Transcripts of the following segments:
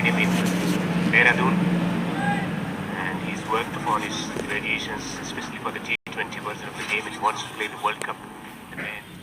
Stadium in Dehradun, and he's worked upon his variations, especially for the T20 version of the game, and he wants to play the World Cup. And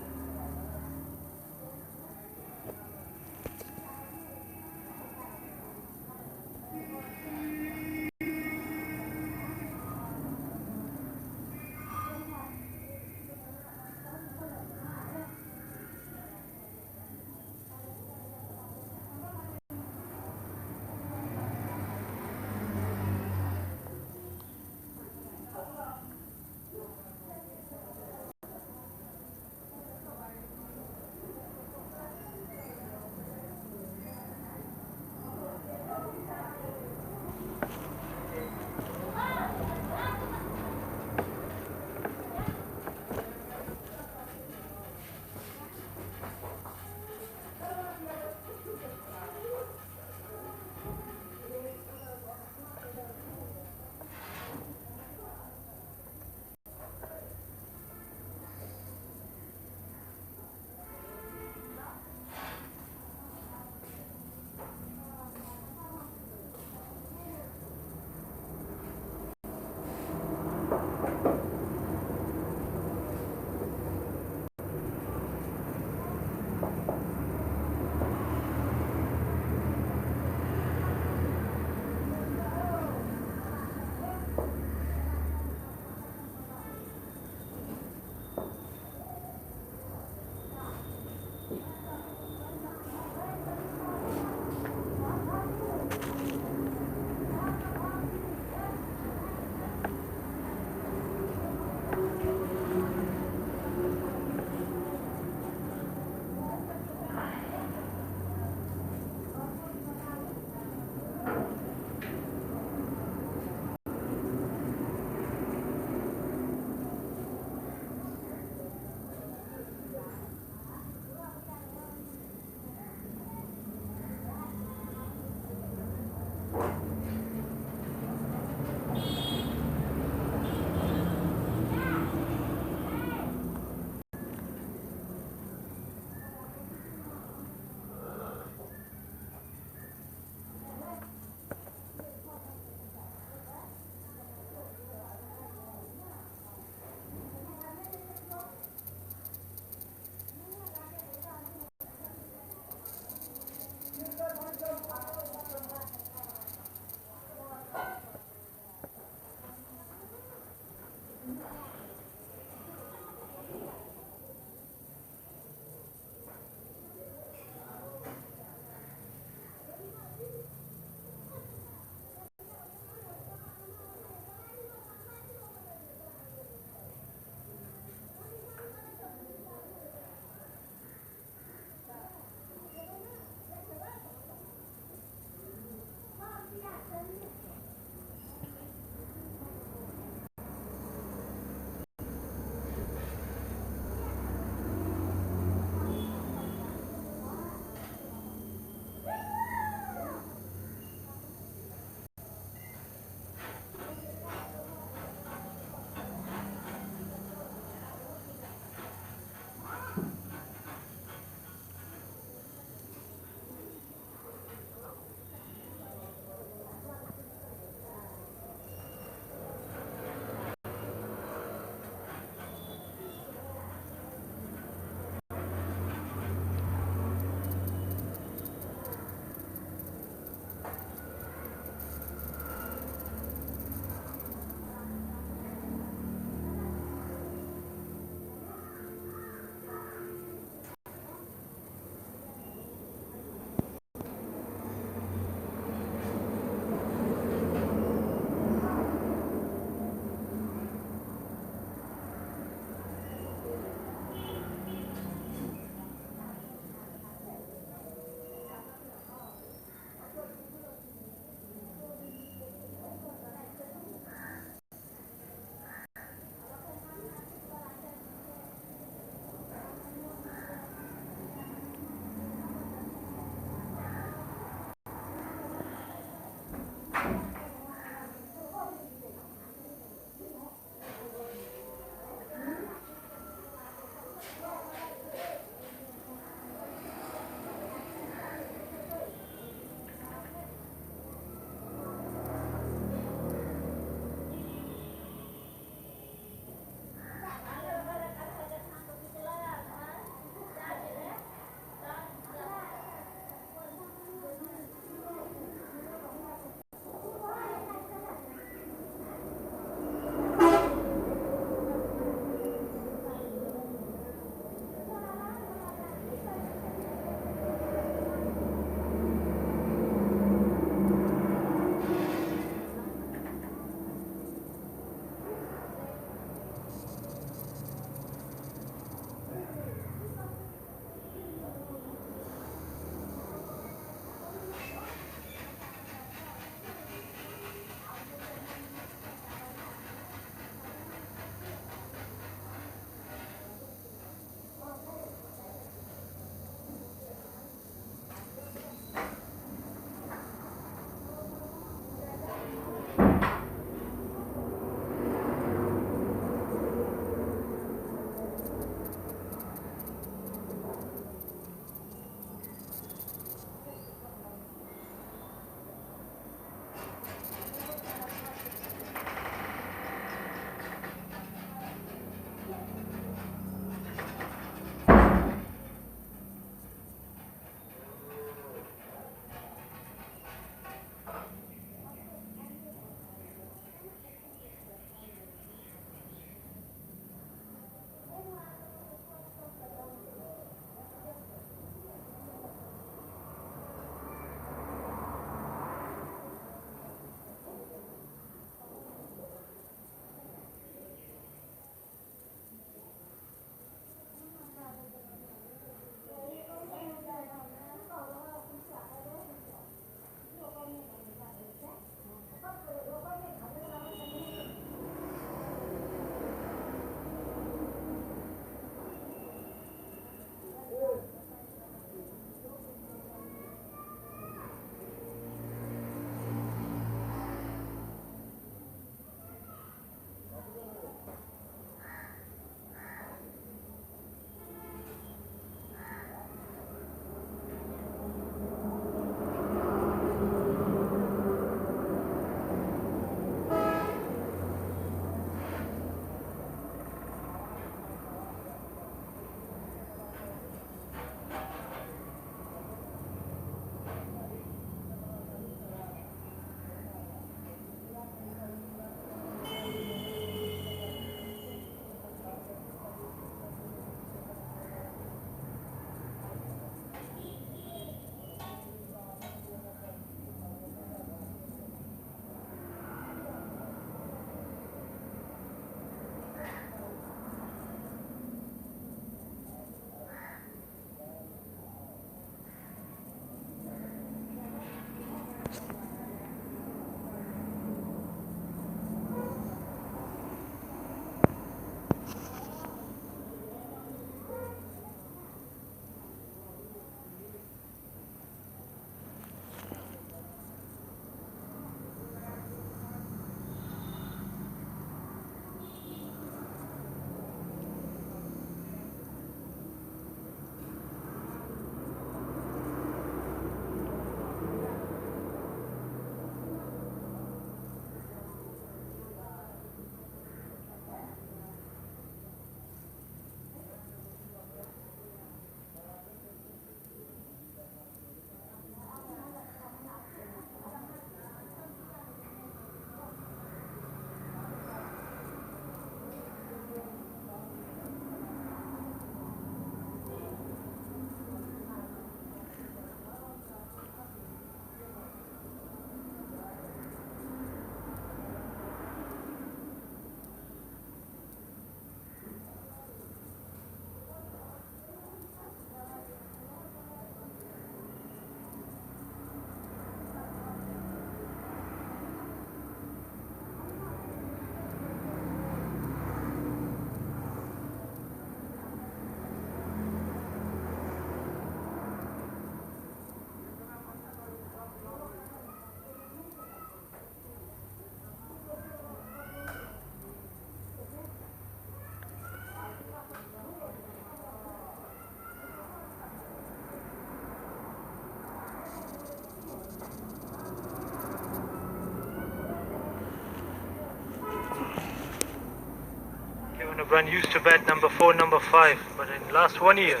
O'Brien used to bat number 4, number 5, but in last 1 year,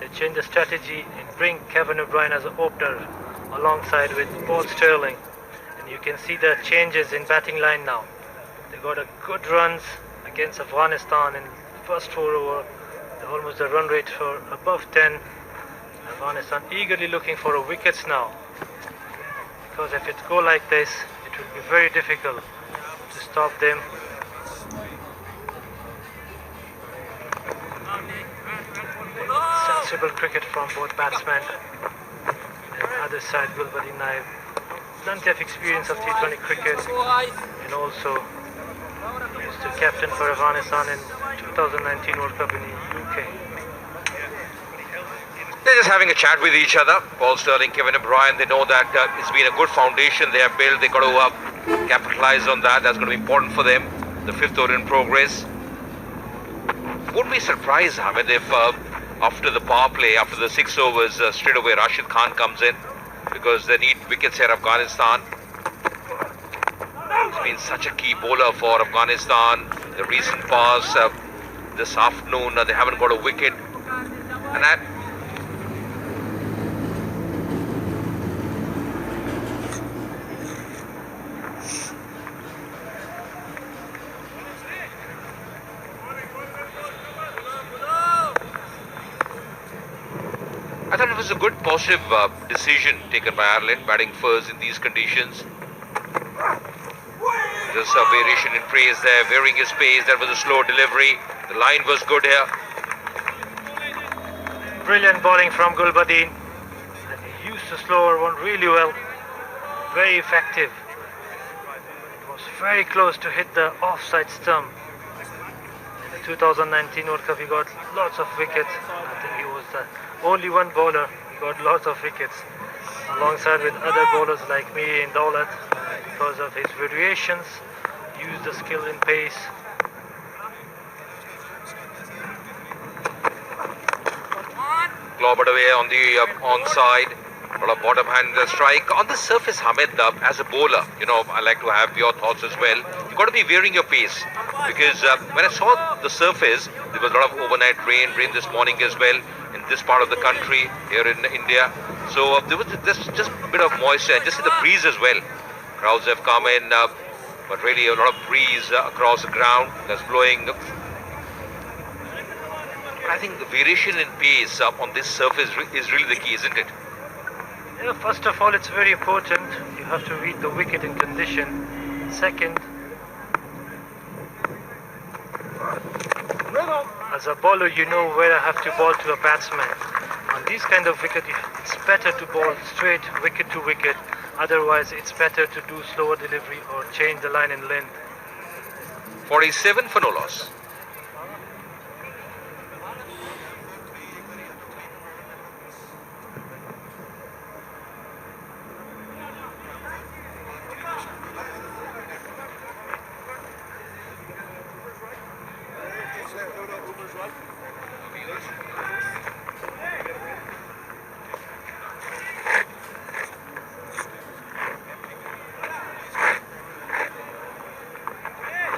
they changed the strategy and bring Kevin O'Brien as an opener alongside with Paul Sterling. And you can see the changes in batting line now. They got a good runs against Afghanistan in first 4 over. Almost a run rate for above 10. Afghanistan eagerly looking for a wickets now. Because if it go like this, it will be very difficult to stop them. Sensible cricket from both batsmen. And other side, Gulbadin Naib. Plenty of experience of T20 cricket, and also used to captain for Afghanistan in 2019 World Cup in the UK. They're just having a chat with each other. Paul Sterling, Kevin O'Brien, they know that it's been a good foundation they have built. They've got to capitalize on that. That's going to be important for them. The 5th over in progress. Wouldn't be surprised, Hamid, if after the power play, after the 6 overs, straight away Rashid Khan comes in, because they need wickets here, Afghanistan. He's been such a key bowler for Afghanistan. The recent past, this afternoon, they haven't got a wicket. And that I thought it was a good positive decision taken by Ireland, batting first in these conditions. There's a variation in pace there, varying his pace. That was a slow delivery. The line was good here. Brilliant bowling from Gulbadin. And he used the slower one really well. Very effective. It was very close to hit the offside stump. In the 2019 World Cup, he got lots of wickets. I think he was the only one bowler. He got lots of wickets, alongside with other bowlers like me and Daulat, because of his variations, use the skill and pace. Clobbered away on the onside. Got a bottom hand strike. On the surface, Hamid, as a bowler, I like to have your thoughts as well. You've got to be varying your pace, because when I saw the surface, there was a lot of overnight rain this morning as well in this part of the country here in India. So there was just a bit of moisture, and just the breeze as well. Crowds have come in, but really a lot of breeze across the ground that's blowing. I think the variation in pace on this surface is really the key, isn't it? Yeah, first of all, it's very important. You have to read the wicket in condition. Second, as a bowler, you know where I have to bowl to a batsman. On these kind of wicket, it's better to bowl straight wicket to wicket. Otherwise, it's better to do slower delivery or change the line in length. 47 for no loss.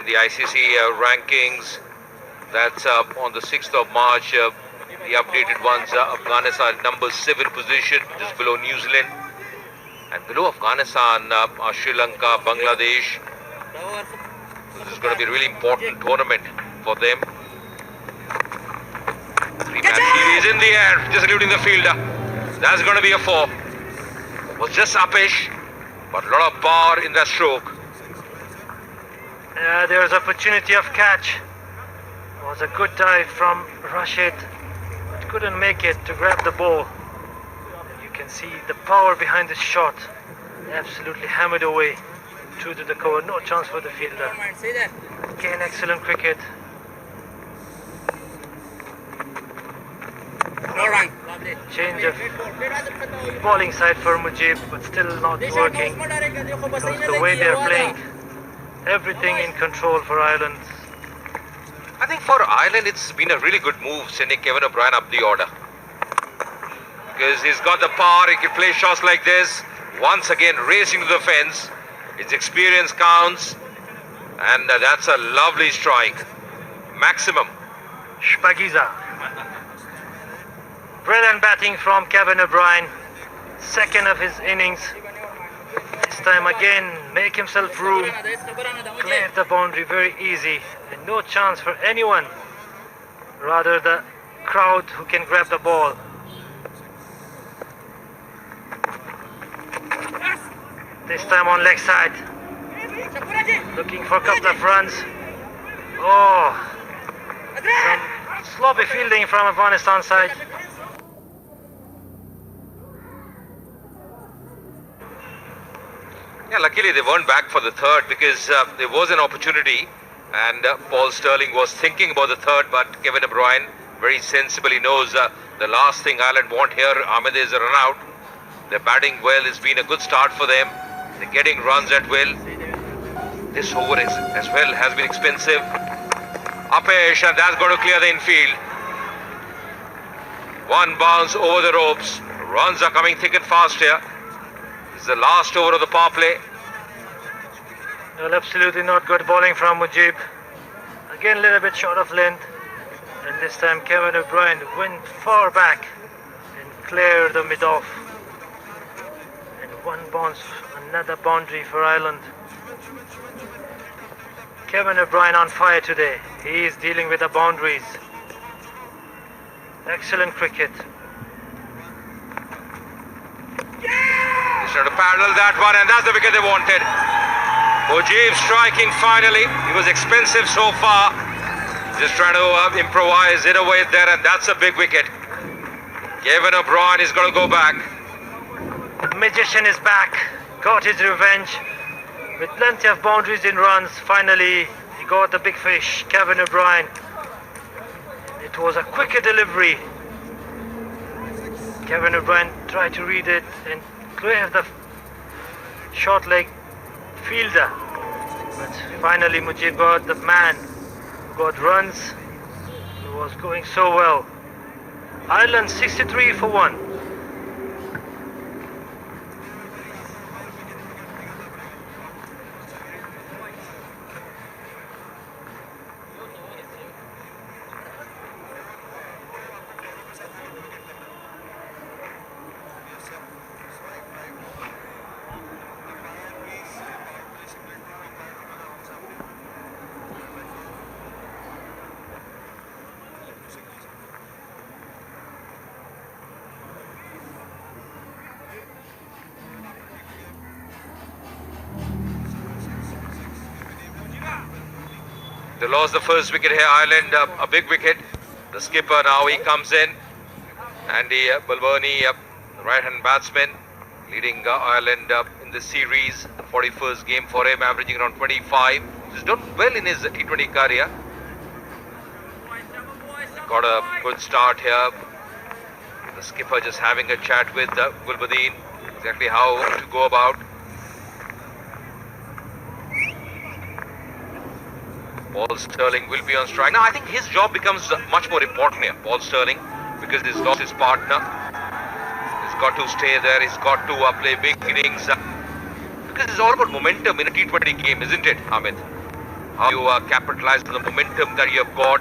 The ICC rankings, that's on the 6th of March, the updated ones. Afghanistan number 7 position, just below New Zealand, and below Afghanistan are Sri Lanka, Bangladesh. So this is going to be a really important tournament for them. 3-man series in the air, just eluding the fielder. That's going to be a 4. It was just uppish, but a lot of power in that stroke. Yeah, there was opportunity of catch. It was a good dive from Rashid, but couldn't make it to grab the ball. You can see the power behind this shot. Absolutely hammered away through to the cover. No chance for the fielder. Again, excellent cricket. Change of bowling side for Mujib, but still not working. Because the way they are playing, everything in control for Ireland. I think for Ireland, it's been a really good move sending Kevin O'Brien up the order, because he's got the power. He can play shots like this. Once again, racing to the fence. His experience counts, and that's a lovely strike. maximum. Shpagiza. Brilliant batting from Kevin O'Brien. Second of his innings. This time again, make himself room. Clear the boundary very easy. And no chance for anyone. Rather the crowd who can grab the ball. This time on leg side. Looking for a couple of runs. Oh, some sloppy fielding from Afghanistan side. Yeah, luckily they weren't back for the third because there was an opportunity and Paul Sterling was thinking about the third, but Kevin O'Brien very sensibly knows the last thing Ireland want here, Ahmed, is a run out. They're batting well, it's been a good start for them. They're getting runs at will. This over is, as well has been expensive. Upesh, and that's going to clear the infield. One bounce over the ropes. Runs are coming thick and fast here. This is the last over of the power play. Well, absolutely not good bowling from Mujib. Again, a little bit short of length. And this time Kevin O'Brien went far back and cleared the mid-off. And one bounce, another boundary for Ireland. Kevin O'Brien on fire today. He is dealing with the boundaries. Excellent cricket. He's trying to parallel that one, and that's the wicket they wanted. Mujib striking finally. He was expensive so far. Just trying to improvise, hit away there, and that's a big wicket. Kevin O'Brien is going to go back. The magician is back. Got his revenge. With plenty of boundaries in runs, finally he got the big fish, Kevin O'Brien. It was a quicker delivery. Kevin O'Brien tried to read it and clear the short leg fielder. But finally Mujib got the man who got runs. It was going so well. Ireland 63 for 1. They lost the first wicket here, Ireland, a big wicket. The skipper now, he comes in. Andy Balboni, the right-hand batsman, leading Ireland in the series. The 41st game for him, averaging around 25. He's done well in his T20 career. Got a good start here. The skipper just having a chat with Gulbuddin, exactly how to go about. Paul Sterling will be on strike. Now I think his job becomes much more important here, Paul Sterling, because he's lost his partner. He's got to stay there, he's got to play big innings. Because it's all about momentum in a T20 game, isn't it, Ahmed? How you capitalize on the momentum that you have got.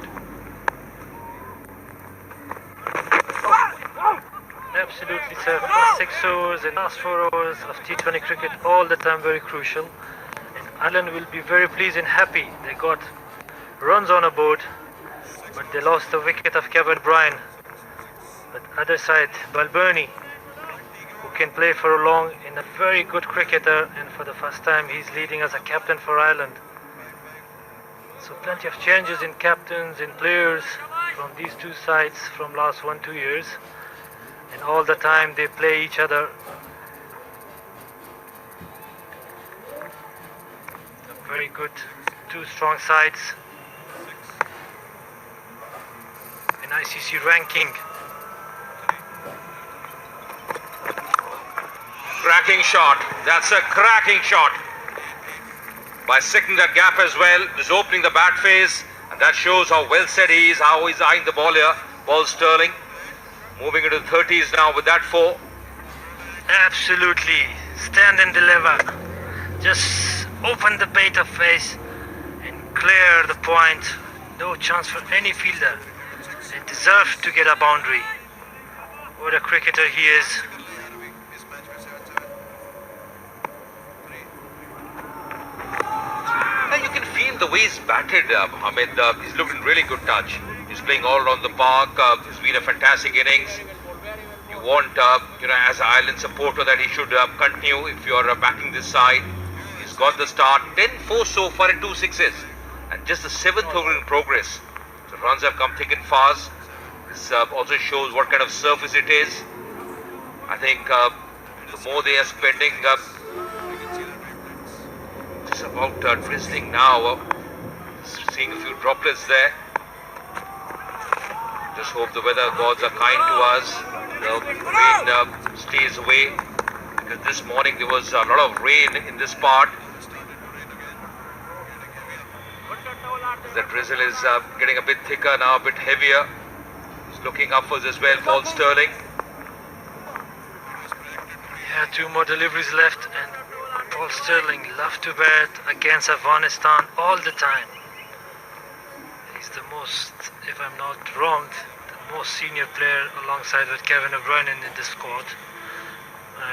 Absolutely, sir. First 6 overs and last 4 overs of T20 cricket all the time very crucial. And Ireland will be very pleased and happy. They got runs on a board, but they lost the wicket of Kevin O'Brien. But other side, Balboni, who can play for long and a very good cricketer, and for the first time he's leading as a captain for Ireland. So plenty of changes in captains and players from these two sides from last 1-2 years. And all the time they play each other. Very good, two strong sides. An ICC ranking. Cracking shot. That's a cracking shot. By sticking that gap as well, is opening the bat face, and that shows how well set he is, how he's eyeing the ball here. Paul Sterling. Moving into the 30s now with that 4. Absolutely. Stand and deliver. Just open the bait of face and clear the point. No chance for any fielder. He deserved to get a boundary. What a cricketer he is. And you can feel the way he's batted, Mohammed. He's looked in really good touch. He's playing all around the park. It's been a fantastic innings. You want, as an Ireland supporter, that he should continue if you're backing this side. He's got the start. 10-4 so far and 2 sixes. And just the 7th over in progress. So runs have come thick and fast. This also shows what kind of surface it is. I think the more they are spending, it's about drizzling now. Seeing a few droplets there. Just hope the weather gods are kind to us. The rain stays away. Because this morning there was a lot of rain in this part. The drizzle is getting a bit thicker now, a bit heavier. He's looking upwards as well, Paul Stirling. Yeah, 2 more deliveries left, and Paul Stirling loves to bat against Afghanistan all the time. He's the most, if I'm not wrong, the most senior player alongside with Kevin O'Brien in this squad,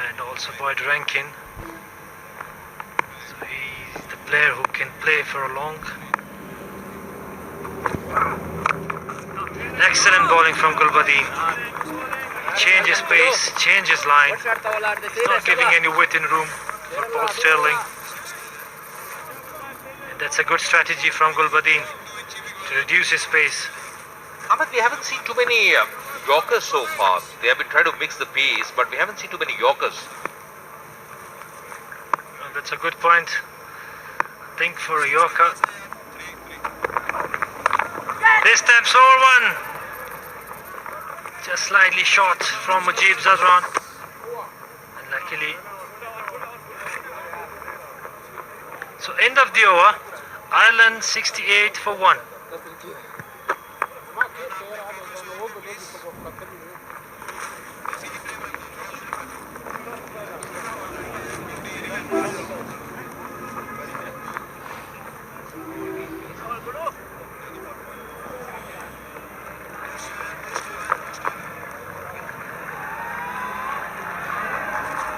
and also Boyd Rankin. So he's the player who can play for a long. Excellent bowling from Gulbadin. Changes pace, changes line. He's not giving any width in room for Paul Stirling. And that's a good strategy from Gulbadin to reduce his pace. Ahmed, we haven't seen too many Yorkers so far. They have been trying to mix the pace, but we haven't seen too many Yorkers. Well, that's a good point. I think for a Yorker. This time slower one. Just slightly short from Mujib Zadran. And luckily. So end of the over. Ireland 68 for 1.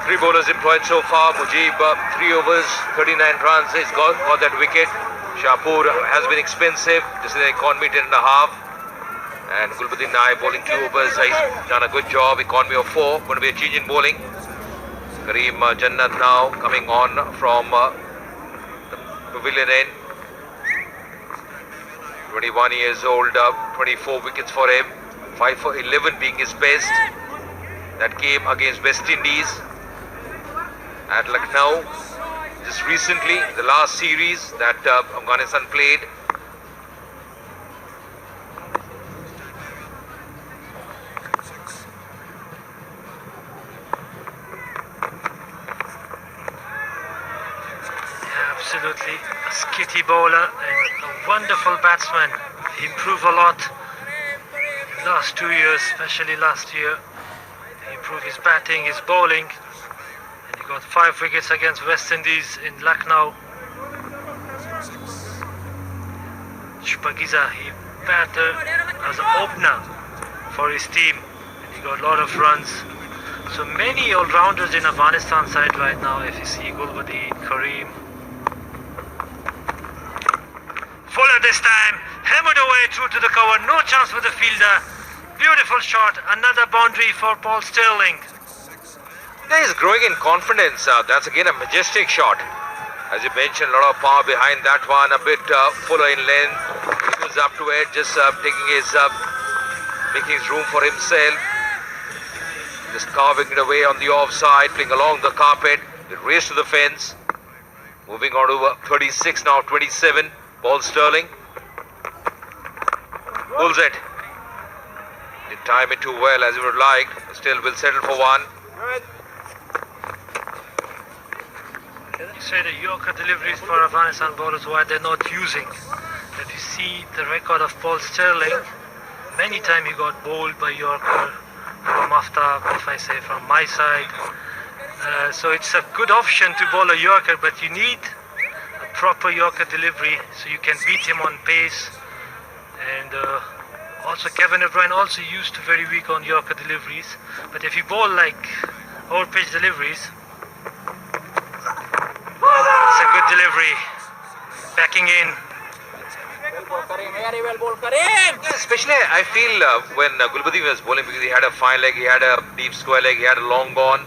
Three bowlers employed so far. Mujib, 3 overs, 39 runs. He's got that wicket. Shahpur has been expensive. This is the economy 10.5. And Gulbadin Naib bowling 2 overs. He's done a good job. Economy of 4. Going to be a change in bowling. Kareem Jannat now coming on from the pavilion end. 21 years old. 24 wickets for him. 5 for 11 being his best. That came against West Indies at Lucknow just recently, the last series that Afghanistan played. Yeah, absolutely. A skitty bowler and a wonderful batsman. He improved a lot in the last 2 years, especially last year. He improved his batting, his bowling. He got 5 wickets against West Indies in Lucknow. Shpagiza, he batted as an opener for his team. And he got a lot of runs. So many all-rounders in Afghanistan side right now. If you see Gulbadin, Kareem. Fuller this time. Hammered away through to the cover. No chance for the fielder. Beautiful shot. Another boundary for Paul Stirling. Yeah, he's growing in confidence. That's again a majestic shot. As you mentioned, a lot of power behind that one. A bit fuller in length. He goes up to it, just making his room for himself. Just carving it away on the offside, playing along the carpet. The race to the fence. Moving on to 36 now, 27. Paul Stirling. Pulls it. Didn't time it too well as he would like. Still will settle for 1. You say the Yorker deliveries for Afghanistan bowlers, why they're not using. If you see the record of Paul Stirling, many times he got bowled by Yorker from Aftab, if I say from my side. So it's a good option to bowl a Yorker, but you need a proper Yorker delivery so you can beat him on pace And also Kevin De Bruyne also used to very weak on Yorker deliveries. But if you bowl like over pitch deliveries, it's a good delivery. Backing in. Especially, I feel when Gulbadi was bowling, because he had a fine leg, he had a deep square leg, he had a long gone.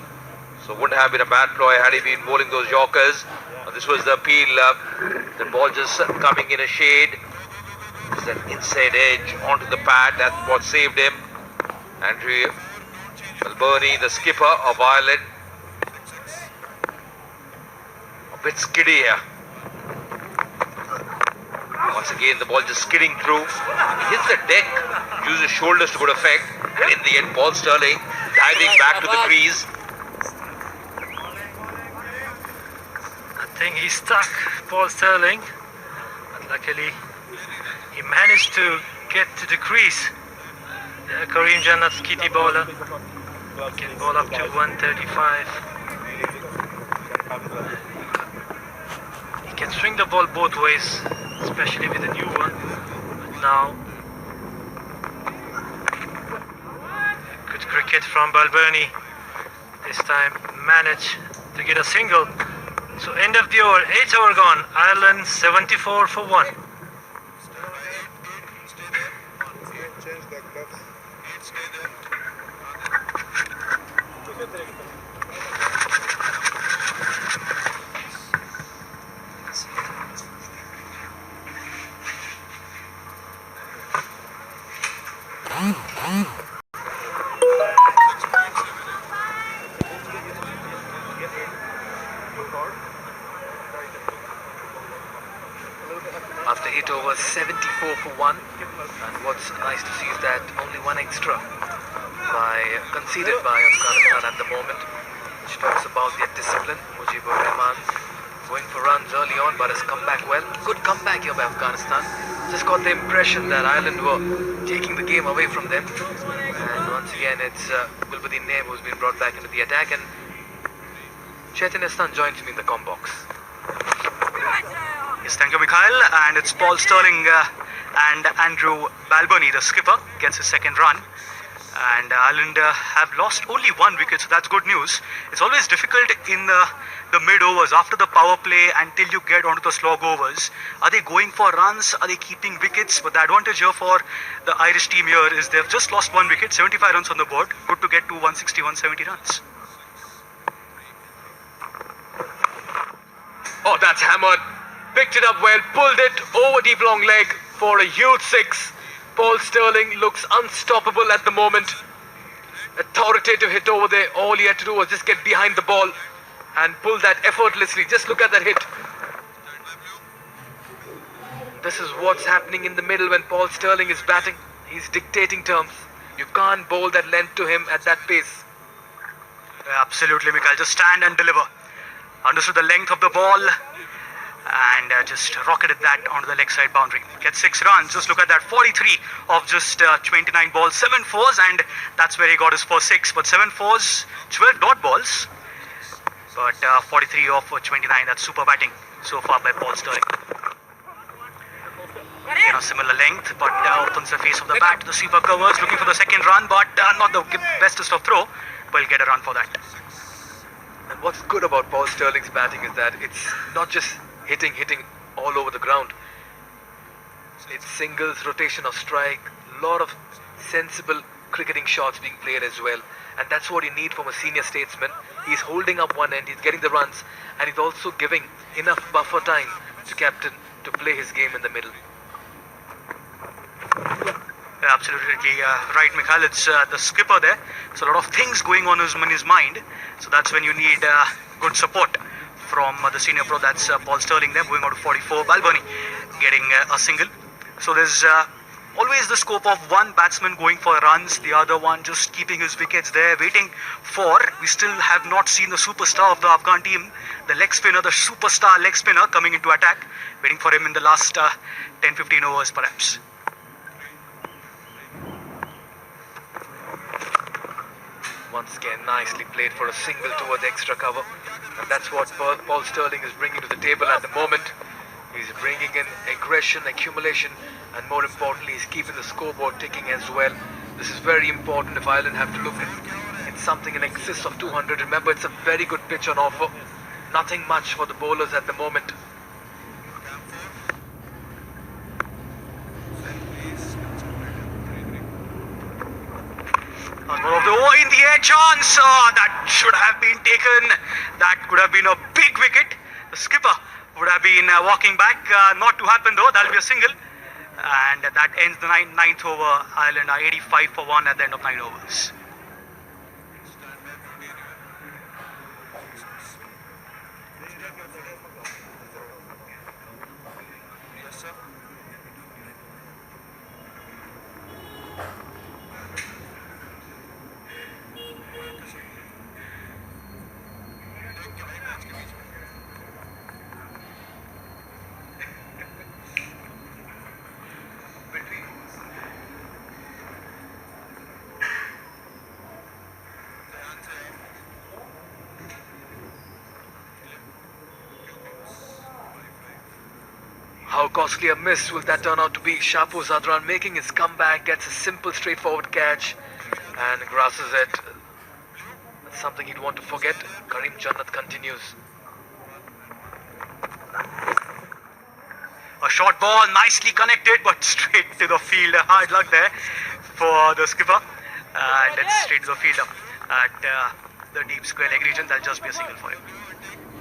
So wouldn't have been a bad ploy had he been bowling those Yorkers. This was the appeal. The ball just coming in a shade. Just an inside edge onto the pad. That's what saved him. Andrew Balbirnie, the skipper of Ireland. A bit skiddy here. Once again, the ball just skidding through. He hits the deck, uses his shoulders to good effect. And in the end, Paul Stirling diving back to the crease. I think he stuck Paul Stirling, but luckily he managed to get to the crease. Kareem Jannat's kitty bowler can bowl up to 135. He can swing the ball both ways, especially with a new one. But now, good cricket from Balbirnie. This time managed to get a single. So end of the over, 8 over gone. Ireland 74 for 1. After 8 overs, 74 for 1. And what's nice to see is that only one extra conceded by Afghanistan at the moment, which talks about their discipline. Mujibur Rahman going for runs early on, but has come back well. Good comeback here by Afghanistan. Just got the impression that Ireland were taking the game away from them. And once again, it's Gulbadin Naim who's been brought back into the attack, and Chetan Hassan joins me in the comm box. Yes, thank you, Mikhail. And it's Paul Stirling and Andrew Balbirnie, the skipper, gets his second run. And Ireland have lost only 1 wicket, so that's good news. It's always difficult in the mid-overs, after the power play, until you get onto the slog overs. Are they going for runs? Are they keeping wickets? But the advantage here for the Irish team here is they've just lost 1 wicket, 75 runs on the board. Good to get to 160, 170 runs. Oh, that's hammered. Picked it up well, pulled it over deep long leg for a huge 6. Paul Stirling looks unstoppable at the moment. Authoritative hit over there. All he had to do was just get behind the ball and pull that effortlessly. Just look at that hit. This is what's happening in the middle when Paul Stirling is batting. He's dictating terms. You can't bowl that length to him at that pace. Absolutely, Mikhail. Just stand and deliver. Understood the length of the ball and just rocketed that onto the leg side boundary. Get 6 runs. Just look at that. 43 of just 29 balls, 7 fours, and that's where he got his first 6. But 7 fours, 12 dot balls. But 43 of 29. That's super batting so far by Paul Stirling. Similar length, but opens the face of the bat. The sweeper covers, looking for the second run, but not the bestest of throw. But he'll get a run for that. And what's good about Paul Stirling's batting is that it's not just hitting all over the ground. It's singles, rotation of strike, lot of sensible cricketing shots being played as well. And that's what you need from a senior statesman. He's holding up one end, he's getting the runs, and he's also giving enough buffer time to captain to play his game in the middle. Yeah, absolutely right, Mikhail. It's the skipper there. So a lot of things going on in his mind. So that's when you need good support from the senior pro. That's Paul Stirling there, moving on to 44. Balbirnie getting a single. So there's always the scope of one batsman going for runs, the other one just keeping his wickets there, waiting for. We still have not seen the superstar of the Afghan team, the leg spinner, the superstar leg spinner coming into attack. Waiting for him in the last 10-15 overs perhaps. Once again, nicely played for a single towards extra cover. And that's what Paul Stirling is bringing to the table at the moment. He's bringing in aggression, accumulation, and more importantly, he's keeping the scoreboard ticking as well. This is very important if Ireland have to look at something in excess of 200. Remember, it's a very good pitch on offer. Nothing much for the bowlers at the moment. In the air chance, that should have been taken. That could have been a big wicket. The skipper would have been walking back. Not to happen though, that'll be a single. And that ends the ninth over. Ireland are 85 for 1 at the end of 9 overs. How costly a miss will that turn out to be? Shapur Zadran making his comeback, gets a simple straightforward catch and grasses it. That's something he'd want to forget. Karim Jannat continues. A short ball, nicely connected, but straight to the field. Hard luck there for the skipper. And it's straight to the field at the deep square leg region. That'll just be a single for him.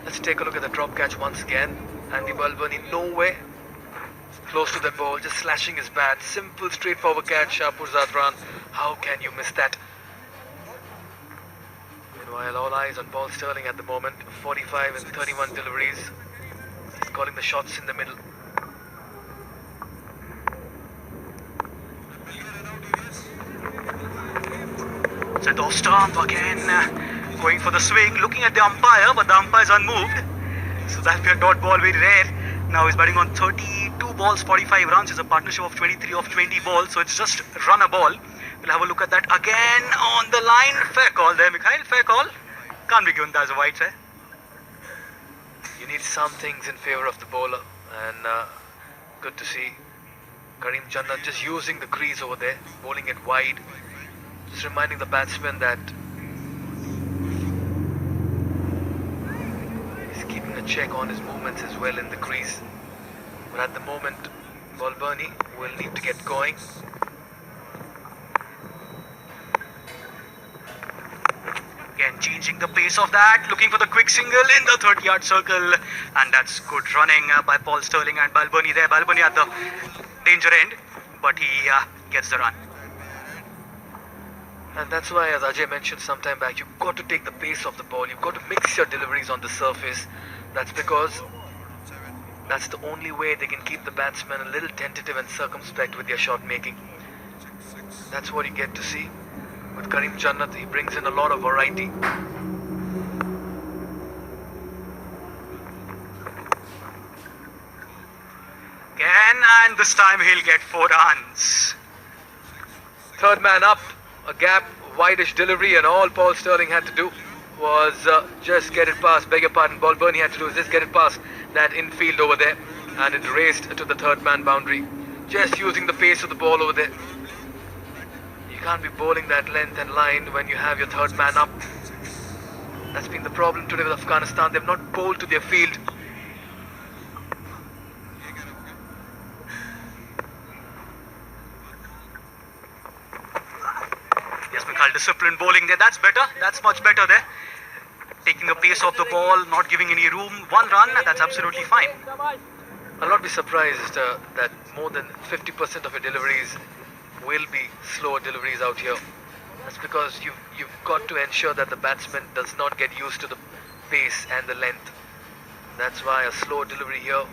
Let's take a look at the drop catch once again. Andy Balbani nowhere close to the ball, just slashing his bat. Simple, straightforward catch, Shapur Zadran. How can you miss that? Meanwhile, all eyes on Paul Stirling at the moment. 45 and 31 deliveries. He's calling the shots in the middle. Set off stump again, going for the swing, looking at the umpire, but the umpire's unmoved. So that'll be a dot ball, very rare. Now he's batting on 32 balls, 45 runs. It's a partnership of 23 of 20 balls, so it's just run a ball. We'll have a look at that again on the line. Fair call there, Mikhail, fair call. Can't be given that as a wide, sir. You need some things in favour of the bowler, and good to see Karim Jannat just using the crease over there, bowling it wide, just reminding the batsman that he's keeping a check on his movements as well in the crease. But at the moment, Balbani will need to get going. Again, changing the pace of that, looking for the quick single in the 30-yard circle, and that's good running by Paul Stirling and Balbani there. Balbani at the danger end, but he gets the run. And that's why, as Ajay mentioned some time back, you've got to take the pace of the ball. You've got to mix your deliveries on the surface. That's because that's the only way they can keep the batsmen a little tentative and circumspect with their shot making. That's what you get to see. With Karim Jannat, he brings in a lot of variety. Again, and this time he'll get 4 runs. Third man up, a gap, wideish delivery, and all Paul Stirling had to do was just get it past, beg your pardon, Balbani had to do is just get it past that infield over there, and it raced to the third man boundary. Just using the pace of the ball over there. You can't be bowling that length and line when you have your third man up. That's been the problem today with Afghanistan. They've not bowled to their field. Yes, Mikhail, disciplined bowling there. That's better. That's much better there. Taking the pace of the ball, not giving any room. 1 run, that's absolutely fine. I'll not be surprised that more than 50% of your deliveries will be slower deliveries out here. That's because you've got to ensure that the batsman does not get used to the pace and the length. That's why a slow delivery here.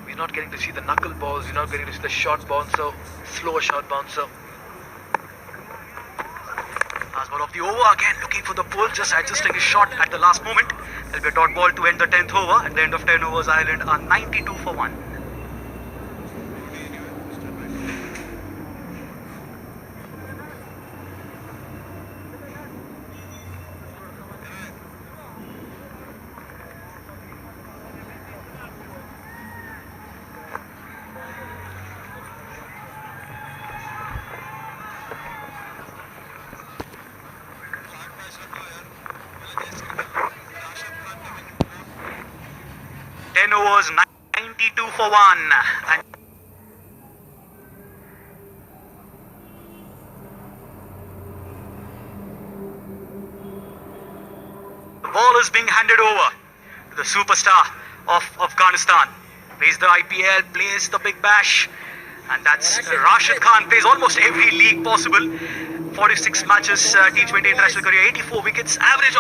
We're not getting to see the knuckle balls. We're not getting to see the short bouncer, slower short bouncer. Last ball of the over, again looking for the pull, just adjusting his shot at the last moment. There'll be a dot ball to end the 10th over. At the end of 10 overs, Ireland are 92 for 1. 10 overs, 92 for 1. And the ball is being handed over to the superstar of Afghanistan. Plays the IPL, plays the Big Bash, and that's Rashid Khan. Plays almost every league possible. 46 matches, T20 international career, 84 wickets, average